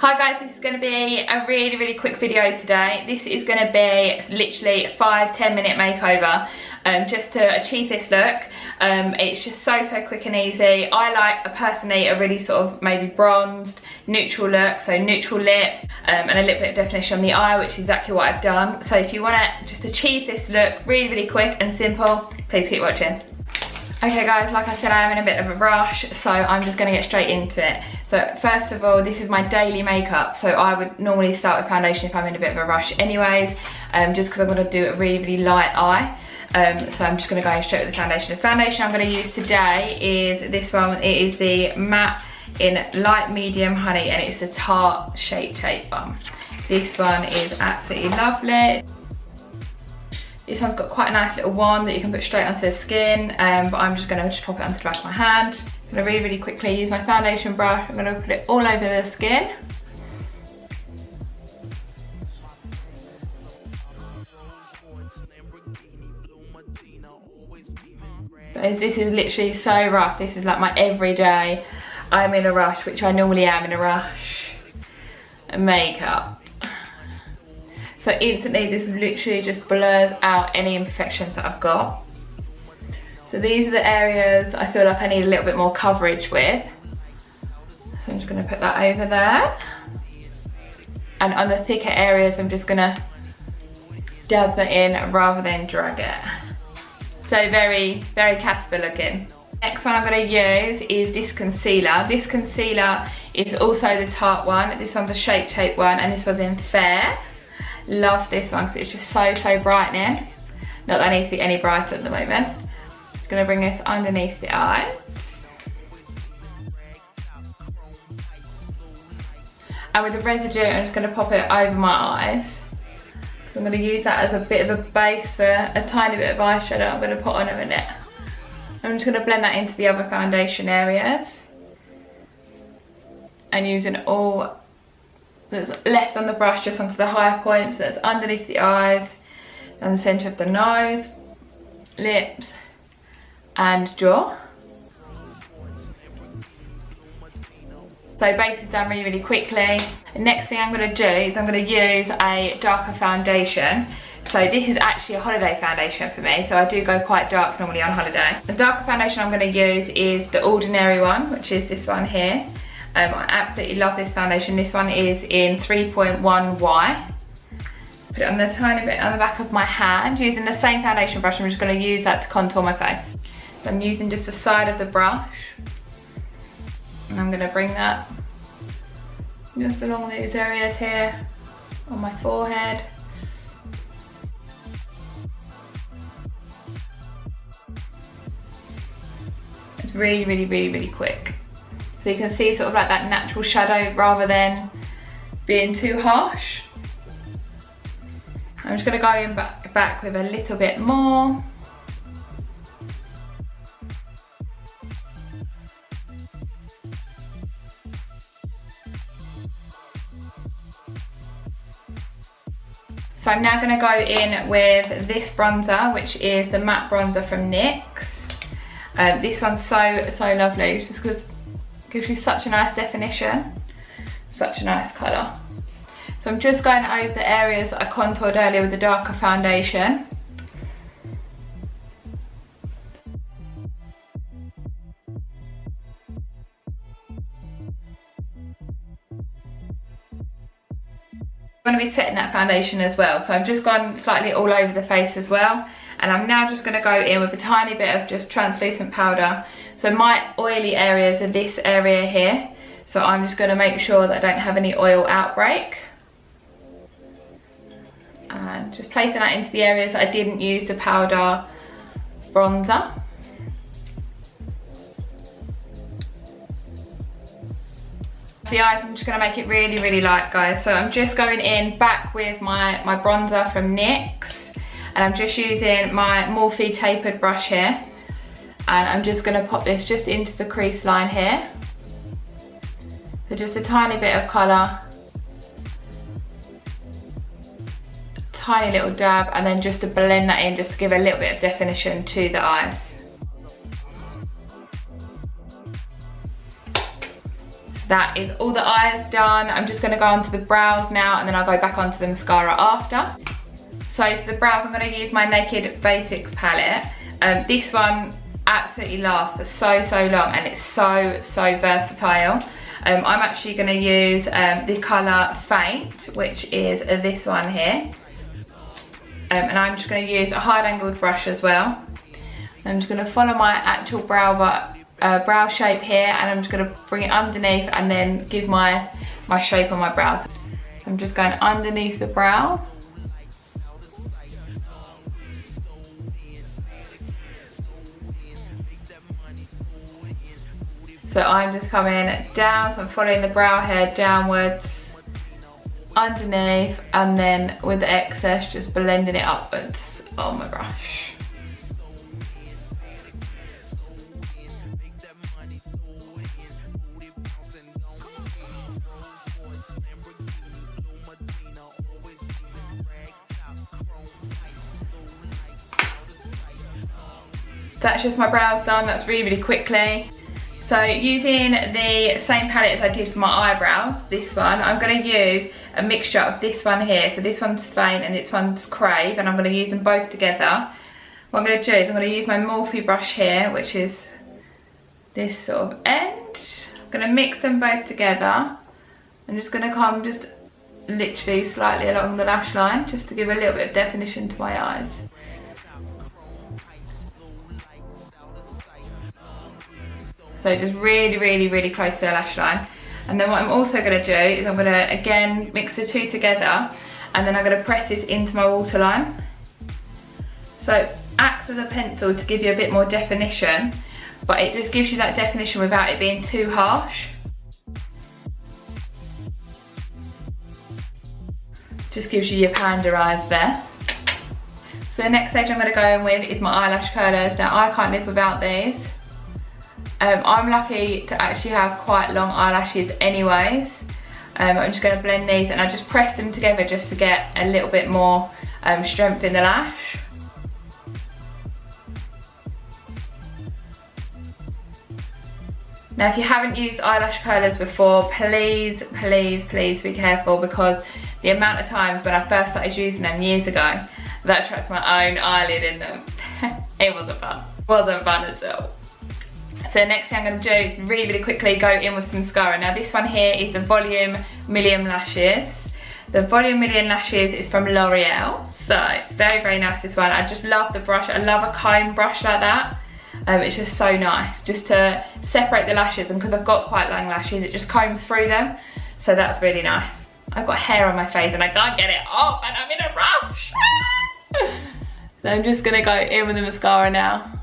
Hi guys, this is going to be a really quick video today. This is going to be literally a 5-10 minute makeover just to achieve this look. It's just so quick and easy. I like personally a really sort of maybe bronzed neutral look, so neutral lip and a little bit of definition on the eye, which is exactly what I've done. So if you want to just achieve this look really quick and simple, please keep watching. Okay guys, like I said, I am in a bit of a rush, so I'm just going to get straight into it. So first of all, this is my daily makeup, so I would normally start with foundation if I'm in a bit of a rush anyways, just because I'm going to do a really light eye. So I'm just going to go straight with the foundation. The foundation I'm going to use today is this one. It is the matte in light medium honey, and it's a Tarte shape tape one. This one is absolutely lovely. This one's got quite a nice little wand that you can put straight onto the skin, but I'm just going to pop it onto the back of my hand. I'm going to really quickly use my foundation brush. I'm going to put it all over the skin. This is literally so rough. This is like my everyday, I'm in a rush, which I normally am in a rush, makeup. So instantly this literally just blurs out any imperfections that I've got. So these are the areas I feel like I need a little bit more coverage with. So I'm just going to put that over there. And on the thicker areas I'm just going to dab that in rather than drag it. So very Casper looking. Next one I'm going to use is this concealer. This concealer is also the Tarte one. This one's a shape tape one, and this one's in Fair. Love this one because it's just so brightening. Not that I need to be any brighter at the moment. Just going to bring this underneath the eyes. And with the residue, I'm just going to pop it over my eyes. So I'm going to use that as a bit of a base for a tiny bit of eyeshadow I'm going to put on in a minute. I'm just going to blend that into the other foundation areas. And using all that's left on the brush just onto the higher points, that's underneath the eyes and the centre of the nose, lips and jaw. So base is done really quickly. The next thing I'm going to do is I'm going to use a darker foundation. So this is actually a holiday foundation for me, so I do go quite dark normally on holiday. The darker foundation I'm going to use is the Ordinary one, which is this one here. I absolutely love this foundation. This one is in 3.1Y. Put it on the tiny bit on the back of my hand using the same foundation brush. I'm just going to use that to contour my face. So I'm using just the side of the brush, and I'm going to bring that just along these areas here on my forehead. It's really quick. So you can see sort of like that natural shadow rather than being too harsh. I'm just going to go in back with a little bit more. So I'm now going to go in with this bronzer, which is the matte bronzer from NYX. This one's so lovely, just because gives you such a nice definition, such a nice colour. So I'm just going over the areas that I contoured earlier with the darker foundation. I'm going to be setting that foundation as well, so I've just gone slightly all over the face as well, and I'm now just going to go in with a tiny bit of just translucent powder. So my oily areas are this area here, so I'm just going to make sure that I don't have any oil outbreak, and just placing that into the areas that I didn't use the powder bronzer. The eyes, I'm just going to make it really light, guys. So I'm just going in back with my bronzer from NYX, and I'm just using my Morphe tapered brush here, and I'm just going to pop this just into the crease line here. So just a tiny bit of colour, tiny little dab, and then just to blend that in, just to give a little bit of definition to the eyes. that is all the eyes done. I'm just going to go onto the brows now, and then I'll go back onto the mascara after. So for the brows, I'm going to use my Naked Basics palette. This one absolutely lasts for so long, and it's so versatile. I'm actually going to use the colour Faint, which is this one here. And I'm just going to use a hard angled brush as well. I'm just going to follow my actual brow shape here, and I'm just going to bring it underneath and then give my shape on my brows. I'm just going underneath the brow. So I'm just coming down, so I'm following the brow hair downwards, underneath, and then with the excess, just blending it upwards on my brush. So that's just my brows done. That's really quickly. So using the same palette as I did for my eyebrows, this one, I'm going to use a mixture of this one here. So this one's Faint and this one's Crave, and I'm going to use them both together. What I'm going to do is I'm going to use my Morphe brush here, which is this sort of end. I'm going to mix them both together. I'm just going to come just literally slightly along the lash line, just to give a little bit of definition to my eyes. So just really close to the lash line. And then what I'm also going to do is I'm going to again mix the two together, and then I'm going to press this into my waterline. So it acts as a pencil to give you a bit more definition, but it just gives you that definition without it being too harsh. Just gives you your panda eyes there. So the next stage I'm going to go in with is my eyelash curlers. Now I can't live without these. I'm lucky to actually have quite long eyelashes anyways. I'm just going to blend these, and I just press them together just to get a little bit more strength in the lash. Now if you haven't used eyelash curlers before, please be careful, because the amount of times when I first started using them years ago that I trapped my own eyelid in them, it wasn't fun. It wasn't fun at all. So next thing I'm going to do is really quickly go in with some mascara. Now this one here is the Volume Million Lashes. The Volume Million Lashes is from Loreal. So very nice, this one. I just love the brush. I love a comb brush like that. It's just so nice just to separate the lashes, and because I've got quite long lashes, it just combs through them. So that's really nice. I've got hair on my face and I can't get it off, and I'm in a rush. So I'm just going to go in with the mascara now.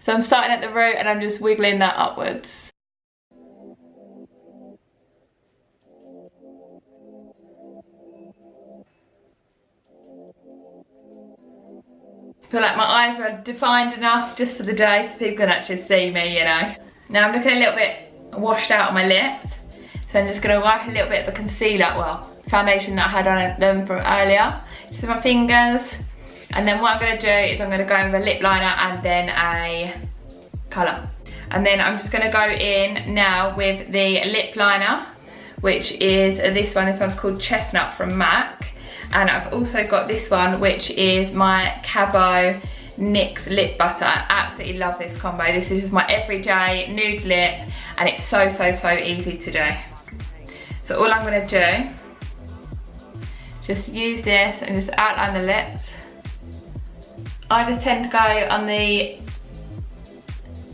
So I'm starting at the root and I'm just wiggling that upwards. I feel like my eyes are defined enough just for the day so people can actually see me, you know. Now I'm looking a little bit washed out on my lips. So I'm just going to wipe a little bit of the concealer, well, foundation that I had on them from earlier, just with my fingers. And then what I'm going to do is I'm going to go in with a lip liner and then a colour. And then I'm just going to go in now with the lip liner, which is this one. This one's called Chestnut from MAC. And I've also got this one, which is my Cabo NYX lip butter. I absolutely love this combo. This is just my everyday nude lip, and it's so easy to do. So all I'm going to do, just use this and just outline the lips. I just tend to go on the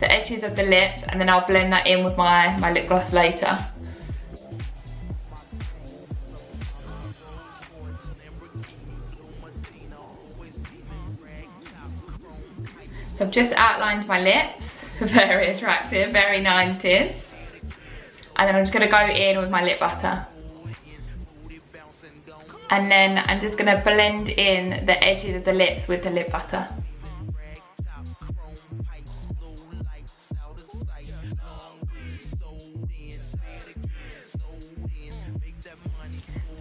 edges of the lips, and then I'll blend that in with my lip gloss later. So I've just outlined my lips, very attractive, very 90s. And then I'm just going to go in with my lip butter. And then I'm just going to blend in the edges of the lips with the lip butter.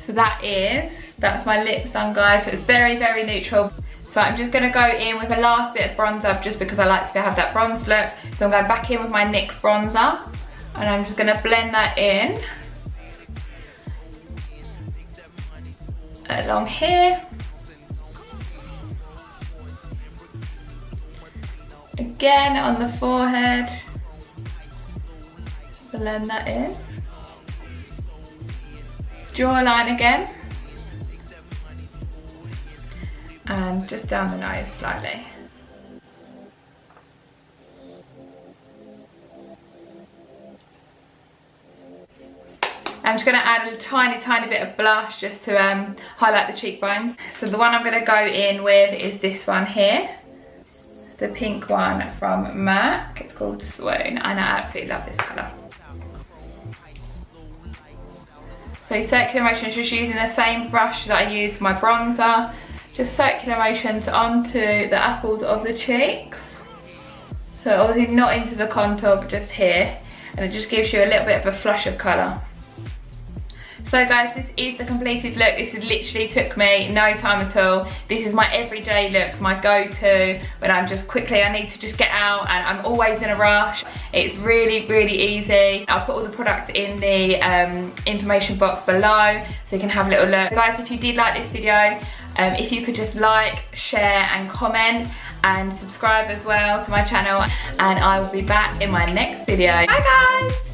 So that's my lips done, guys. So it's very neutral. So I'm just going to go in with a last bit of bronzer just because I like to have that bronze look. So I'm going back in with my NYX bronzer. And I'm just gonna blend that in along here. Again on the forehead, blend that in. Jawline again. And just down the nose slightly. I'm just going to add a tiny bit of blush just to highlight the cheekbones. So the one I'm going to go in with is this one here. The pink one from MAC. It's called Swoon, and I absolutely love this colour. So circular motions, just using the same brush that I used for my bronzer. Just circular motions onto the apples of the cheeks. So obviously not into the contour, but just here. And it just gives you a little bit of a flush of colour. So guys, this is the completed look. This has literally took me no time at all. This is my everyday look, my go-to when I'm just quickly, I need to just get out and I'm always in a rush. It's really easy. I'll put all the products in the information box below so you can have a little look. So guys, if you did like this video, if you could just like, share and comment and subscribe as well to my channel, and I will be back in my next video. Bye guys!